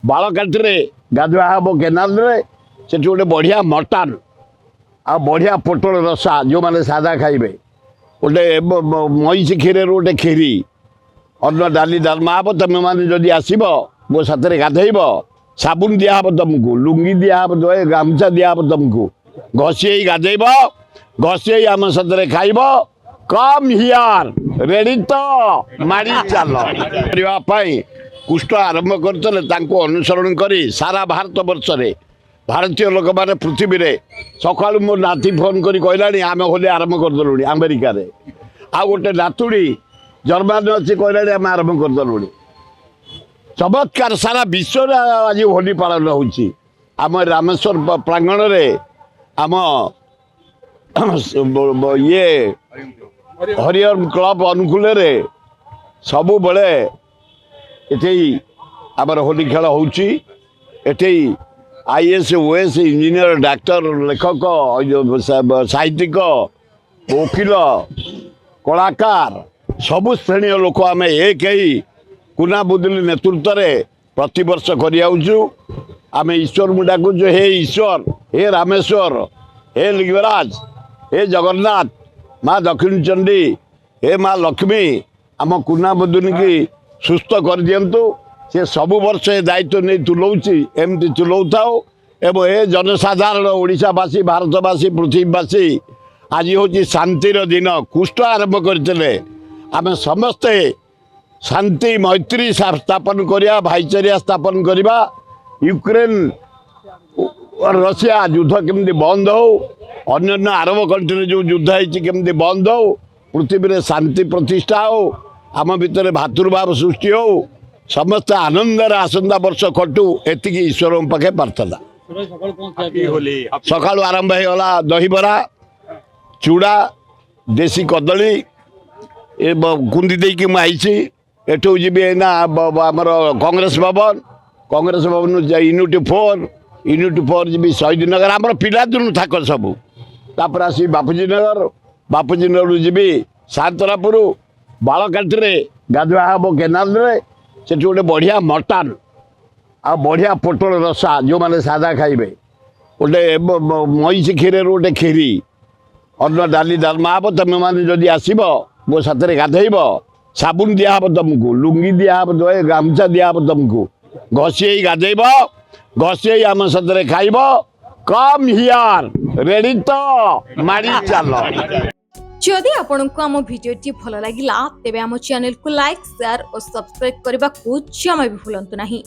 बालकाटी गाधुआ हम केनाल से गोटे बढ़िया मटन आ बढ़िया पोटल रसा जो मैंने सादा खाइबे गोटे मईसी क्षीर गोटे खीरी अन्न डाली डालमा हम तुम मैंने जदि आसब मो साथ गाधेब साबुन दिहब तुमको लुंगी दिहब गामछा दिहब तुमको घसी गाधेब घसी आम साथ खाइब कम हियार रेडी तो मारी चल करने कुष्ठ आरंभ करते अनुसरण कर सारा भारत वर्ष रे भारतीय लोक मैंने पृथ्वी रे सका मो नाती फोन कर कहलानी आम होली आरंभ करदेलु अमेरिका रे आ गोटे नातुड़ी जर्मान अच्छी कहलानी आम आरंभ करदेलु चमत्कार सारा विश्व आज होली पालन होची आम रामेश्वर प्रांगण रे आम ये हरिहर क्लब अनुकूल रे सबु बड़े ये आमर होली खेल होची एठी आईएएस ओएस इंजीनियर डाक्टर लेखक साहित्यिक वकिल कलाकार सबु श्रेणी लोक आम एक कुना बुदुली नेतृत्व में प्रतिवर्ष कर ईश्वर मुंडा को जो हे ईश्वर हे रामेश्वर हे लिंगराज हे जगन्नाथ माँ दक्षिण चंडी हे माँ लक्ष्मी आम कुना बुदुनी की सुस्थ कर दियंतु से सबु वर्ष ए दायित्व नहीं तुलाऊँच एमती तुलाऊ थाओ एवं ए जनसाधारण ओडिशावासी भारतवासी पृथ्वीवासी आज हूँ शांतिर दिन कुष्ठ आरंभ करते आम समस्ते शांति मैत्री स्थापन करिया भाईचारा स्थापन करिबा यूक्रेन और रशिया युद्ध केमती बंद हो अन्य अरब कंट्री जो युद्ध होमती बंद हो पृथ्वी में शांति प्रतिष्ठा हो आम भितर भातृभाव सृष्टि हो समस्त आनंदर आसंदा वर्ष कटू एति ईश्वर पाखे प्रार्थना सका आरंभ होगा दहीबरा चूड़ा देशी कदली ए कुंदी देकी मुझे एठू जी आमर कांग्रेस भवन यूनिटी 4 जी शहीद नगर आमर पिला दिन थाक सबू तापर आसी बापूजी नगर जी शांतरापुर बालकाटी गाधुआ हम केनाल से गोटे बढ़िया मटन आ बढ़िया पोटल रसा जो मैंने सादा खाइबे गोटे मईसी क्षीर गोटे खीरी अन्न डाली डालमा हम तुम मैंने जदि आसब मो साथ गाधेब साबुन दिहब तुमको लुंगी दिहब गामछा दिहब तुमको घसी गाधेब घसी आम साथ खाइब कम हियार रेडी तो मारी चल जदि आपंक आम भिडी भल लगा तेब आम चैनल को लाइक शेयर और सब्सक्राइब करने को जमा भी भूलु नहीं।